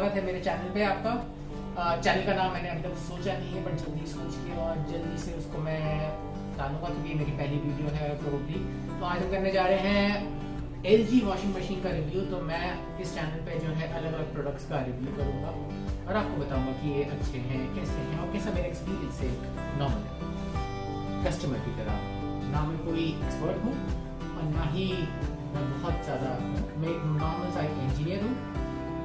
स्वागत है मेरे चैनल पे आपका। चैनल का नाम मैंने अभी तक सोचा नहीं है, बट जल्दी सोच के और जल्दी से उसको मैं डालूंगा क्योंकि मेरी पहली वीडियो है प्रोबेबली। तो आज हम करने जा रहे हैं LG वॉशिंग मशीन का रिव्यू। तो मैं इस चैनल पे जो है अलग अलग प्रोडक्ट्स का रिव्यू करूंगा और आपको बताऊंगा कि ये अच्छे हैं, कैसे हैं और कैसा मेरा एक्सपीरियंस है नॉर्मल कस्टमर की तरह। ना मैं कोई एक्सपर्ट हूँ और ना ही मैं बहुत ज़्यादा, मैं एक नॉर्मल सा इंजीनियर हूँ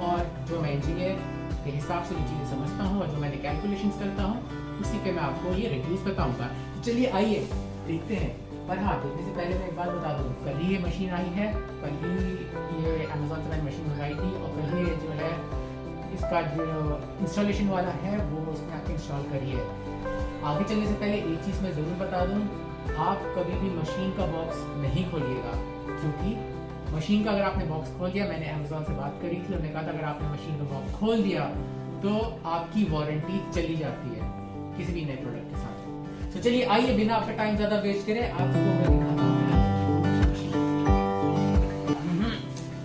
और जो मैं इंजीनियर के हिसाब से जो चीज़ें समझता हूँ और जो मैंने कैलकुलेशंस करता हूँ उसी पे मैं आपको ये रिव्यूज़ बताऊँगा। तो चलिए आइए देखते हैं। पर हाँ, देखने से पहले मैं एक बात बता दूँ, कल ही ये मशीन आई है, कल ही ये अमेज़ॉन से मैंने मशीन मंगाई थी और कल ही जो है इसका जो इंस्टॉलेशन वाला है वो उसमें आके इंस्टॉल करी है। आगे चलने से पहले एक चीज़ मैं ज़रूर बता दूँ, आप कभी भी मशीन का बॉक्स नहीं खोलिएगा, क्योंकि मशीन का अगर आपने बॉक्स खोल दिया, मैंने अमेज़ॉन से बात करी थी, उन्होंने कहा था अगर आपने मशीन का बॉक्स खोल दिया तो आपकी वारंटी चली जाती है किसी भी नए प्रोडक्ट के साथ। तो चलिए आइए, बिना आपका टाइम ज़्यादा वेस्ट करें आपको मैं दिखाता हूँ।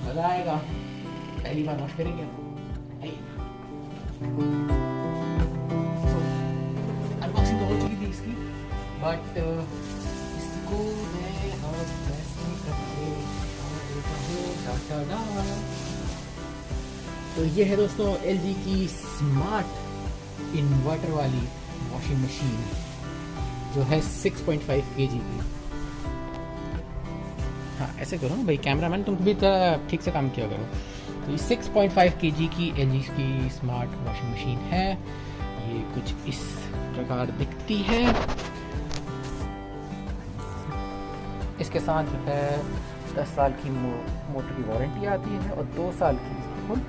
मज़ा आएगा, पहली बार वॉश करेंगे। अनबॉक्सिंग तो हो चुकी थी इसकी, बट इसको मैं तो ये है दोस्तों LG की स्मार्ट इन्वर्टर वाली वॉशिंग मशीन जो है 6.5 kg की। हाँ ऐसे करो ना भाई कैमरामैन, तुम भी ठीक से काम किया करो। तो ये 6.5 kg की LG की स्मार्ट वॉशिंग मशीन है। ये कुछ इस प्रकार दिखती है। इसके साथ जो है 10 साल की मोटर की वारंटी आती है और 2 साल की फुल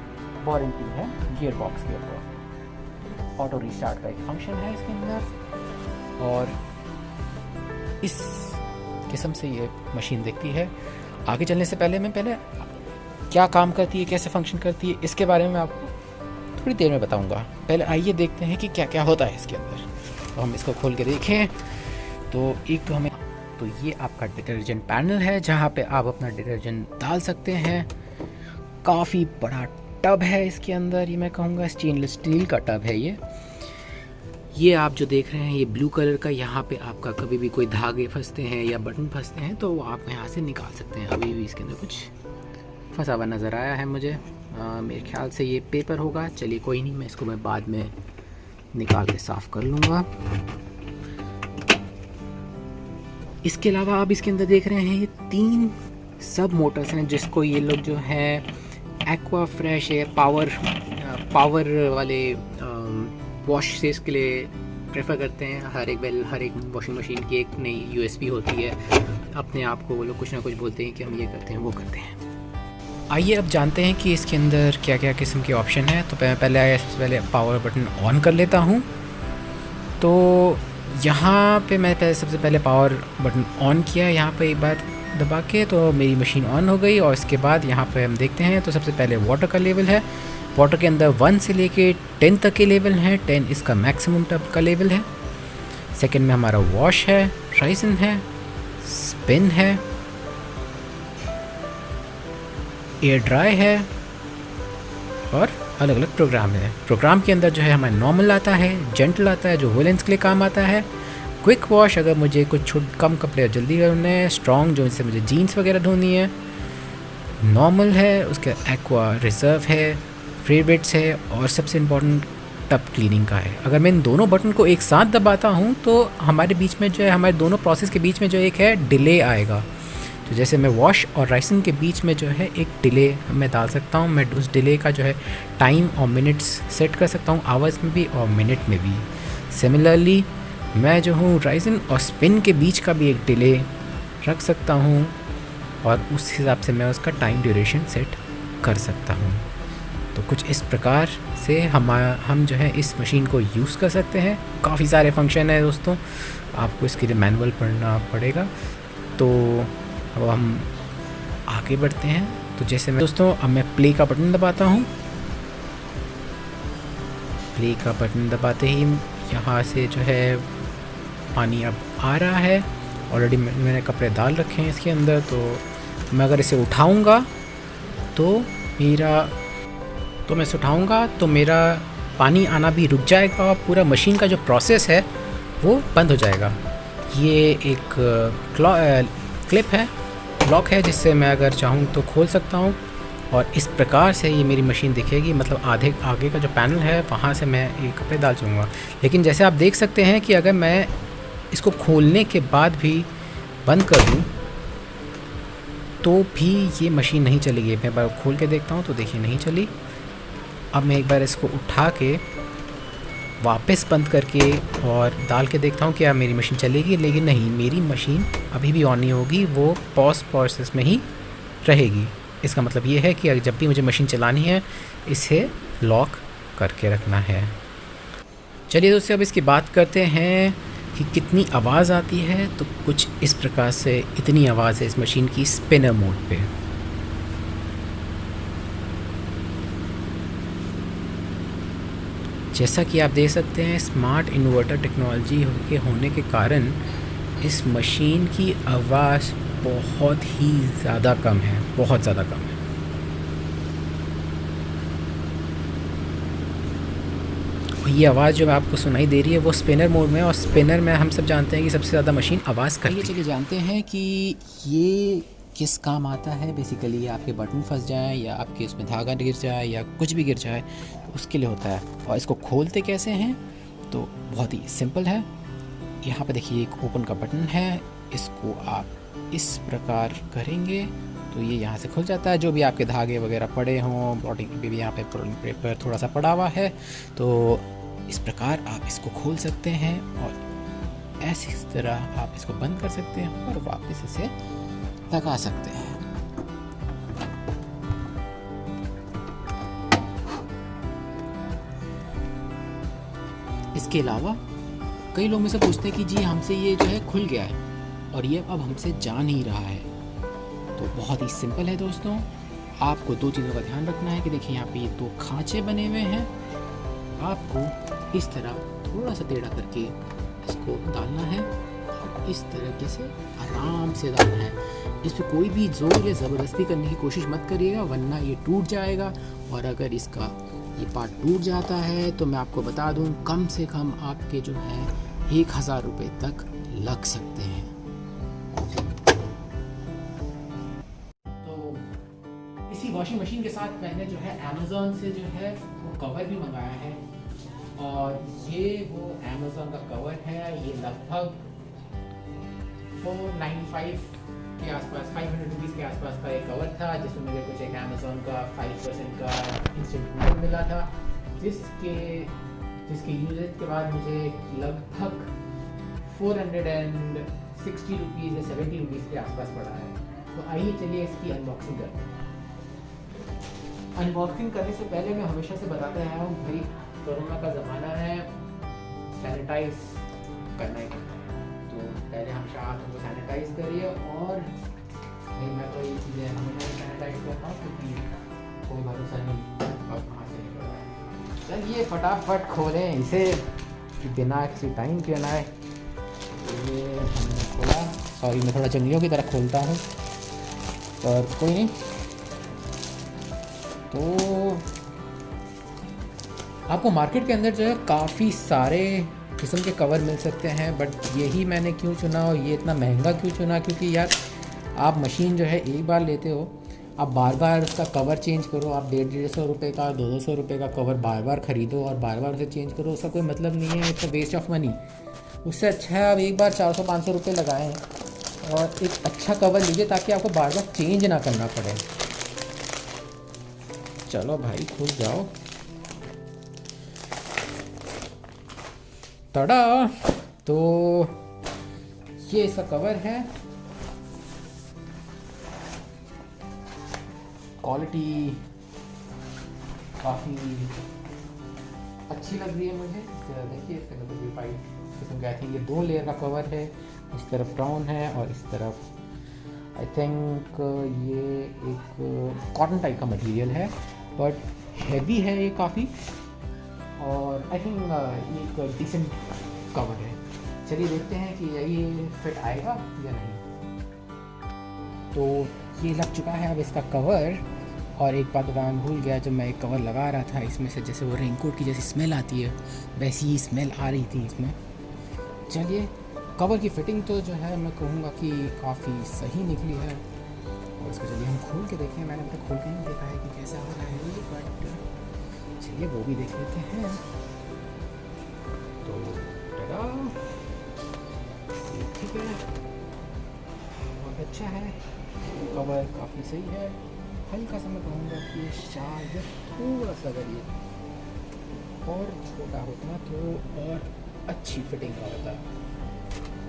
वारंटी है गियर बॉक्स के ऊपर। ऑटो रिस्टार्ट का एक फंक्शन है इसके अंदर और इस किस्म से ये मशीन दिखती है। आगे चलने से पहले मैं क्या काम करती है, कैसे फंक्शन करती है, इसके बारे में आपको थोड़ी देर में बताऊंगा। पहले आइए देखते हैं कि क्या क्या होता है इसके अंदर। तो हम इसको खोल के देखें तो एक तो हमें ये आपका डिटर्जेंट पैनल है जहाँ पे आप अपना डिटर्जेंट डाल सकते हैं। काफ़ी बड़ा टब है इसके अंदर, ये मैं कहूँगा स्टेनलेस स्टील का टब है ये आप जो देख रहे हैं ये ब्लू कलर का। यहाँ पे आपका कभी भी कोई धागे फंसते हैं या बटन फंसते हैं तो आप यहाँ से निकाल सकते हैं। अभी भी इसके अंदर कुछ फंसा हुआ नज़र आया है मुझे, मेरे ख्याल से ये पेपर होगा। चलिए कोई नहीं, मैं बाद में निकाल के साफ़ कर लूँगा। इसके अलावा आप इसके अंदर देख रहे हैं ये 3 सब मोटर्स हैं जिसको ये लोग जो है एक्वा फ्रेश है पावर वाले वॉश से इसके लिए प्रेफर करते हैं। हर एक वॉशिंग मशीन की एक नई USB होती है। अपने आप को वो लोग कुछ ना कुछ बोलते हैं कि हम ये करते हैं वो करते हैं। आइए अब जानते हैं कि इसके अंदर क्या क्या किस्म के ऑप्शन हैं। तो पहले पावर बटन ऑन कर लेता हूँ। तो यहाँ पे मैं सबसे पहले पावर बटन ऑन किया, यहाँ पे एक बार दबा के तो मेरी मशीन ऑन हो गई। और इसके बाद यहाँ पे हम देखते हैं तो सबसे पहले वाटर का लेवल है। वाटर के अंदर 1 से लेके 10 तक के लेवल हैं। 10 इसका मैक्सिमम टब का लेवल है। सेकंड में हमारा वॉश है, राइसन है, स्पिन है, एयर ड्राई है और अलग अलग प्रोग्राम है। प्रोग्राम के अंदर जो है हमारा नॉर्मल आता है, जेंटल आता है जो वुलेंस के लिए काम आता है, क्विक वॉश अगर मुझे कुछ कम कपड़े जल्दी करने हैं, स्ट्रॉन्ग जो इससे मुझे जीन्स वगैरह धोनी है, नॉर्मल है, उसके एक्वा रिजर्व है, फेवरेट्स है और सबसे इम्पोर्टेंट टब क्लीनिंग का है। अगर मैं इन दोनों बटन को एक साथ दबाता हूँ तो हमारे बीच में जो है, हमारे दोनों प्रोसेस के बीच में जो एक है डिले आएगा। तो जैसे मैं वॉश और राइसन के बीच में जो है एक डिले मैं डाल सकता हूँ। मैं उस डिले का जो है टाइम और मिनट्स सेट कर सकता हूँ, आवर्स में भी और मिनट में भी। सिमिलरली मैं जो हूँ राइसन और स्पिन के बीच का भी एक डिले रख सकता हूँ और उस हिसाब से मैं उसका टाइम ड्यूरेशन सेट कर सकता हूँ। तो कुछ इस प्रकार से हम जो है इस मशीन को यूज़ कर सकते हैं। काफ़ी सारे फंक्शन है दोस्तों, आपको इसके लिए मैनुअल पढ़ना पड़ेगा। तो अब हम आगे बढ़ते हैं। तो जैसे दोस्तों अब मैं प्ले का बटन दबाता हूँ। प्ले का बटन दबाते ही यहाँ से जो है पानी अब आ रहा है। ऑलरेडी मैंने कपड़े डाल रखे हैं इसके अंदर। तो मैं अगर इसे उठाऊँगा तो तो मैं इसे उठाऊँगा तो मेरा पानी आना भी रुक जाएगा और पूरा मशीन का जो प्रोसेस है वो बंद हो जाएगा। ये एक क्लिप है, लॉक है, जिससे मैं अगर चाहूँ तो खोल सकता हूँ और इस प्रकार से ये मेरी मशीन दिखेगी। मतलब आगे का जो पैनल है वहाँ से मैं ये कपड़े डाल दूँगा। लेकिन जैसे आप देख सकते हैं कि अगर मैं इसको खोलने के बाद भी बंद कर दूँ तो भी ये मशीन नहीं चलेगी। मैं एक बार खोल के देखता हूँ तो देखिए नहीं चली। अब मैं एक बार इसको उठा के वापस बंद करके और डाल के देखता हूँ क्या मेरी मशीन चलेगी, लेकिन नहीं, मेरी मशीन अभी भी ऑन नहीं होगी, वो पॉज प्रोसेस में ही रहेगी। इसका मतलब ये है कि जब भी मुझे मशीन चलानी है इसे लॉक करके रखना है। चलिए दोस्तों, अब इसकी बात करते हैं कि कितनी आवाज़ आती है। तो कुछ इस प्रकार से इतनी आवाज़ है इस मशीन की स्पिनर मोड पे। जैसा कि आप देख सकते हैं, स्मार्ट इन्वर्टर टेक्नोलॉजी के होने के कारण इस मशीन की आवाज़ बहुत ही ज़्यादा कम है, बहुत ज़्यादा कम है। और ये आवाज़ जो आपको सुनाई दे रही है वो स्पिनर मोड में, और स्पिनर में हम सब जानते हैं कि सबसे ज़्यादा मशीन आवाज़ करती है। चलिए जानते हैं कि ये किस काम आता है। बेसिकली आपके बटन फंस जाए या आपके उसमें धागा गिर जाए या कुछ भी गिर जाए तो उसके लिए होता है। और इसको खोलते कैसे हैं तो बहुत ही सिंपल है। यहाँ पर देखिए एक ओपन का बटन है, इसको आप इस प्रकार करेंगे तो ये यहाँ से खुल जाता है। जो भी आपके धागे वगैरह पड़े हों, बॉडी भी यहाँ पे पेपर थोड़ा सा पड़ा हुआ है, तो इस प्रकार आप इसको खोल सकते हैं और ऐसी तरह आप इसको बंद कर सकते हैं और वापस इसे लगा सकते हैं। इसके अलावा कई लोग मुझसे पूछते हैं कि जी हमसे ये जो है खुल गया है और ये अब हमसे जा नहीं रहा है। तो बहुत ही सिंपल है दोस्तों, आपको दो चीज़ों का ध्यान रखना है कि देखिए यहाँ पे ये दो खांचे बने हुए हैं, आपको इस तरह थोड़ा सा टेढ़ा करके इसको डालना है और इस तरीके से आराम से डालना है। इस पर कोई भी जोर या ज़बरदस्ती करने की कोशिश मत करिएगा, वरना ये टूट जाएगा। और अगर इसका ये पार्ट टूट जाता है तो मैं आपको बता दूं कम से कम आपके जो है 1000 रुपये तक लग सकते हैं। तो इसी वॉशिंग मशीन के साथ मैंने जो है अमेज़ॉन से जो है वो कवर भी मंगाया है, और ये वो अमेज़ॉन का कवर है। ये लगभग 495 के आसपास, 500 रुपीज़ के आसपास का एक कवर था, जिसमें मुझे कुछ एक अमेज़ॉन का 5% का इंस्टेंट कूपन मिला था, जिसके यूजेज के बाद मुझे लगभग 460 रुपीज़ या 70 रुपीज़ के आसपास पड़ा है। तो आइए चलिए इसकी अनबॉक्सिंग करते हैं। अनबॉक्सिंग करने से पहले मैं हमेशा से बताते आया हूँ, भाई कोरोना का ज़माना है, सैनिटाइज करना ही पड़ता है। तो पहले हमेशा हाथों को सैनिटाइज करिए, और मैं तो ये चीज़ें हमेशा सैनिटाइज करता हूँ क्योंकि कोई भरोसा नहीं कब कहाँ से निकल रहा है। चलिए फटाफट खोलें इसे बिना किसी टाइम के बनाए। ये हमने खोला, सॉरी मैं थोड़ा जंगलियों की तरह खोलता हूँ पर कोई नहीं। तो आपको मार्केट के अंदर जो है काफ़ी सारे किस्म के कवर मिल सकते हैं, बट यही मैंने क्यों चुना और ये इतना महंगा क्यों चुना, क्योंकि यार आप मशीन जो है एक बार लेते हो, आप बार बार उसका कवर चेंज करो, आप 150-150 रुपये का 200 रुपये का कवर बार बार ख़रीदो और बार बार उसे चेंज करो, उसका कोई मतलब नहीं है, it's a waste of money. उससे अच्छा है आप एक बार 400-500 रुपये लगाएं और एक अच्छा कवर लीजिए ताकि आपको बार बार चेंज ना करना पड़े। चलो भाई खुल जाओ, तड़ा। तो ये इसका कवर है, क्वालिटी काफ़ी अच्छी लग रही है मुझे। देखिए इसके अंदर भी फाइव किस्म के, आई थिंक ये 2 लेयर का कवर है, इस तरफ ब्राउन है और इस तरफ आई थिंक ये एक कॉटन टाइप का मटेरियल है, बट हैवी है ये काफ़ी, और आई थिंक ये एक डिसेंट कवर है। चलिए देखते हैं कि ये फिट आएगा या नहीं। तो ये लग चुका है अब इसका कवर, और एक बात बताना भूल गया, जब मैं एक कवर लगा रहा था इसमें से जैसे वो रेनकोट की जैसी स्मेल आती है वैसी ही स्मेल आ रही थी इसमें। चलिए, कवर की फिटिंग तो जो है मैं कहूँगा कि काफ़ी सही निकली है। और इसको चलिए हम खोल के देखें। मैंने अब तक खोल के नहीं देखा है कि कैसा हो रहा है ये, बट चलिए वो भी देख लेते हैं। तो टडा, ठीक है, बहुत अच्छा है, कवर काफ़ी सही है। हल्का सा मैं कहूँगा कि शायद थोड़ा सा अगर ये और छोटा होता तो और अच्छी फिटिंग का होता,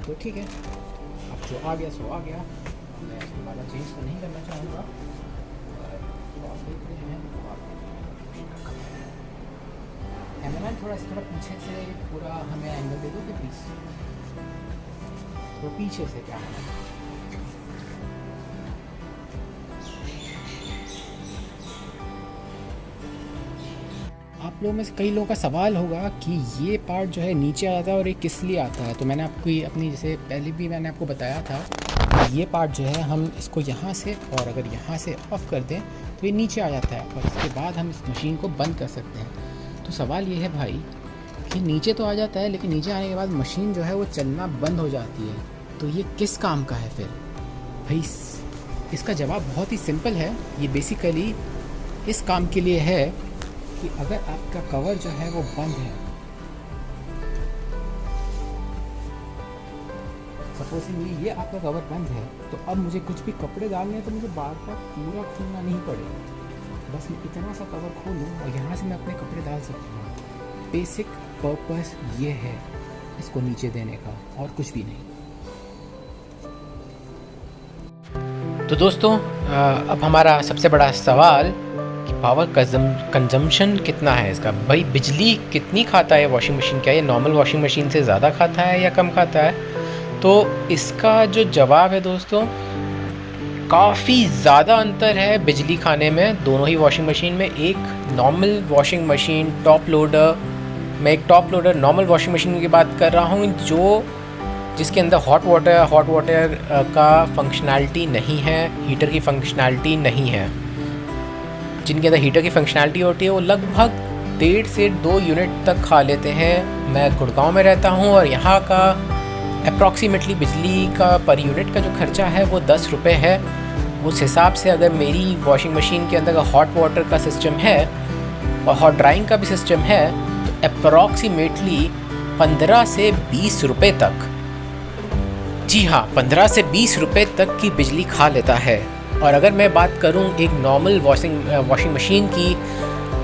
तो ठीक है। अब जो आ गया सो आ गया, मैं इसको ज़्यादा चेंज तो नहीं करना चाहूँगा। आप देख रहे हैं कैमरामैन, थोड़ा पीछे से पूरा हमें एंगल दे दोगे प्लीज़, तो पीछे से कैमरा। आप लोगों में से कई लोगों का सवाल होगा कि ये पार्ट जो है नीचे आता है और ये किस लिए आता है। तो मैंने आपको ये अपनी जैसे पहले भी मैंने आपको बताया था, ये पार्ट जो है हम इसको यहाँ से और अगर यहाँ से ऑफ़ कर दें तो ये नीचे आ जाता है और इसके बाद हम इस मशीन को बंद कर सकते हैं। तो सवाल ये है भाई कि नीचे तो आ जाता है लेकिन नीचे आने के बाद मशीन जो है वो चलना बंद हो जाती है, तो ये किस काम का है फिर भाई? इसका जवाब बहुत ही सिंपल है। ये बेसिकली इस काम के लिए है कि अगर आपका कवर जो है वो बंद है, सपोजिंगली ये आपका कवर बंद है, तो अब मुझे कुछ भी कपड़े डालने हैं तो मुझे बार बार पूरा खोलना नहीं पड़ेगा। बस मैं इतना सा कवर खोलूँ और यहाँ से मैं अपने कपड़े डाल सकता हूँ। बेसिक पर्पस ये है इसको नीचे देने का, और कुछ भी नहीं। तो दोस्तों, अब हमारा सबसे बड़ा सवाल कि पावर कंजम्पशन कितना है इसका। भाई बिजली कितनी खाता है वॉशिंग मशीन? क्या ये नॉर्मल वॉशिंग मशीन से ज़्यादा खाता है या कम खाता है? तो इसका जो जवाब है दोस्तों, काफ़ी ज़्यादा अंतर है बिजली खाने में दोनों ही वॉशिंग मशीन में। एक normal washing machine top loader, मैं एक top loader normal washing machine की बात कर रहा हूँ जिसके अंदर हॉट वाटर का फंक्शनैलिटी नहीं है, हीटर की फंक्शनैलिटी नहीं है। जिनके अंदर हीटर की फंक्शनैलिटी होती है वो लगभग 1.5 से 2 यूनिट तक खा लेते हैं। मैं गुड़गांव में रहता हूँ और यहाँ का अप्रॉक्सीमेटली बिजली का पर यूनिट का जो खर्चा है वो 10 रुपये है। उस हिसाब से अगर मेरी वॉशिंग मशीन के अंदर हॉट वाटर का सिस्टम है और हॉट ड्राइंग का भी सिस्टम है, तो अप्रॉक्सीमेटली 15 से 20 रुपये तक, जी हाँ 15 से 20 रुपये तक की बिजली खा लेता है। और अगर मैं बात करूं एक नॉर्मल वॉशिंग मशीन की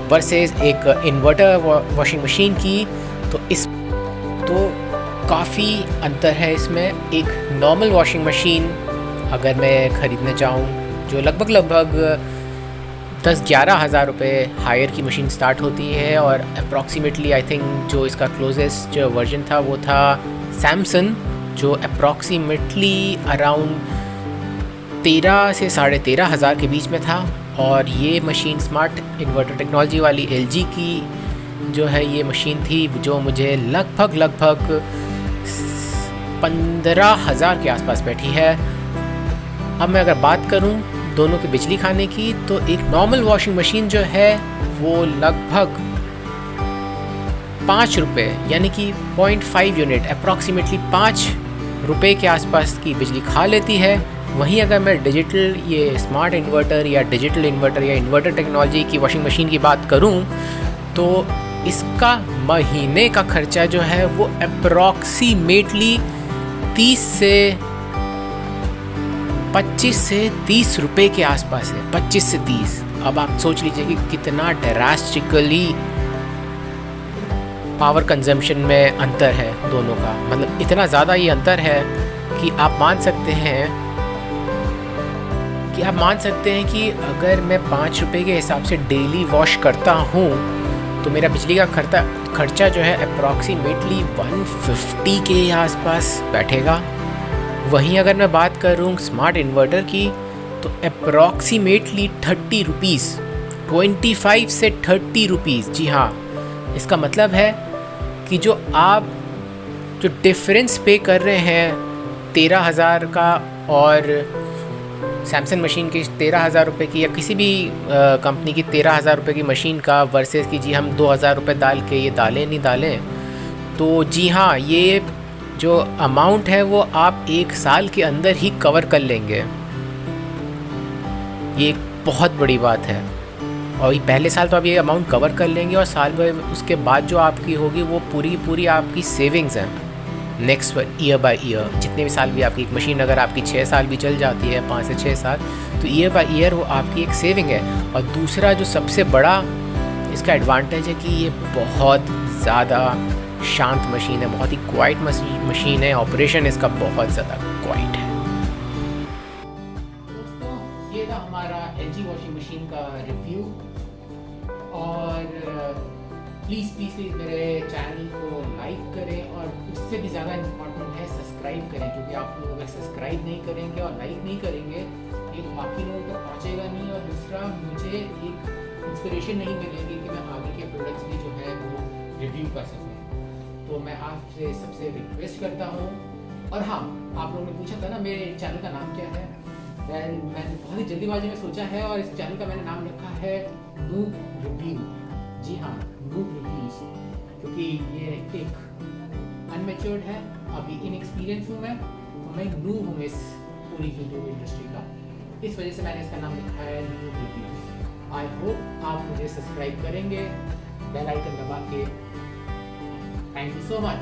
वर्सेस एक इन्वर्टर वॉशिंग मशीन की, तो काफ़ी अंतर है इसमें। एक नॉर्मल वॉशिंग मशीन अगर मैं ख़रीदना चाहूँ जो लगभग 10-11 हज़ार रुपये हायर की मशीन स्टार्ट होती है, और अप्रॉक्सीमेटली आई थिंक जो इसका क्लोजेस्ट वर्जन था वो था सैमसंग, जो अप्रॉक्सीमेटली अराउंड 13 से 13.5 हज़ार के बीच में था। और ये मशीन स्मार्ट इन्वर्टर टेक्नोलॉजी वाली LG की जो है ये मशीन थी, जो मुझे लगभग 15,000 के आसपास बैठी है। अब मैं अगर बात करूं दोनों के बिजली खाने की, तो एक नॉर्मल वॉशिंग मशीन जो है वो लगभग 5 रुपये यानी कि 0.5 यूनिट अप्रॉक्सीमेटली 5 रुपये के आसपास की बिजली खा लेती है। वहीं अगर मैं डिजिटल ये स्मार्ट इन्वर्टर या डिजिटल इन्वर्टर या इन्वर्टर टेक्नोलॉजी की वॉशिंग मशीन की बात करूं, तो इसका महीने का खर्चा जो है वो अप्रॉक्सीमेटली 25 से 30 रुपये के आसपास है, 25 से 30। अब आप सोच लीजिए कि कितना ड्रास्टिकली पावर कंजम्पशन में अंतर है दोनों का। मतलब इतना ज़्यादा ये अंतर है कि आप मान सकते हैं कि अगर मैं 5 रुपये के हिसाब से डेली वॉश करता हूँ तो मेरा बिजली का खर्चा जो है अप्रॉक्सीमेटली 150 के आसपास बैठेगा। वहीं अगर मैं बात करूँ स्मार्ट इन्वर्टर की, तो अप्रॉक्सीमेटली 30 रुपीज़, 25 से 30 रुपीज़। जी हाँ, इसका मतलब है कि जो डिफरेंस पे कर रहे हैं 13,000 का और सैमसंग मशीन की 13,000 रुपये की या किसी भी कंपनी की 13,000 रुपये की मशीन का वर्सेस कि जी हम 2,000 रुपये डाल के ये डालें नहीं डालें, तो जी हाँ, ये जो अमाउंट है वो आप 1 साल के अंदर ही कवर कर लेंगे। ये एक बहुत बड़ी बात है। और ये पहले साल तो आप ये अमाउंट कवर कर लेंगे और साल भर उसके बाद जो आपकी होगी वो पूरी आपकी सेविंग्स हैं नेक्स्ट ईयर बाय ईयर। जितने भी साल भी आपकी एक मशीन अगर आपकी 6 साल भी चल जाती है, 5 से 6 साल, तो ईयर बाय ईयर वो आपकी एक सेविंग है। और दूसरा जो सबसे बड़ा इसका एडवांटेज है कि ये बहुत ज़्यादा शांत मशीन है, बहुत ही क्वाइट मशीन है। ऑपरेशन इसका बहुत ज़्यादा क्वाइट है। दोस्तों, ये था हमारा LG वॉशिंग मशीन का रिव्यू। और प्लीज़ मेरे चैनल को लाइक करें और उससे भी ज़्यादा इम्पोर्टेंट है सब्सक्राइब करें, क्योंकि आप लोग अगर सब्सक्राइब नहीं करेंगे और लाइक नहीं करेंगे ये तो बाकी लोगों तक पहुँचेगा नहीं। और दूसरा, मुझे एक इंस्पिरेशन नहीं मिलेगी कि मैं आगे के प्रोडक्ट्स भी जो है वो रिव्यू कर सकूँ। तो मैं आपसे सबसे रिक्वेस्ट करता हूँ। और हाँ, आप लोगों ने पूछा था ना मेरे चैनल का नाम क्या है। मैंने बहुत ही जल्दीबाजी में सोचा है और इस चैनल का मैंने नाम रखा है नूब रिव्यू। जी हाँ, नूब रिव्यूज, क्योंकि ये एक अनमेच्योर्ड है, अभी इनएक्सपीरियंस हूँ मैं, तो मैं नूब हूँ इस पूरी यूट्यूब इंडस्ट्री का। इस वजह से मैंने इसका नाम रखा है नूब रिव्यूज। आई होप आप मुझे सब्सक्राइब करेंगे, बेल आइकन दबा के। Thank you so much.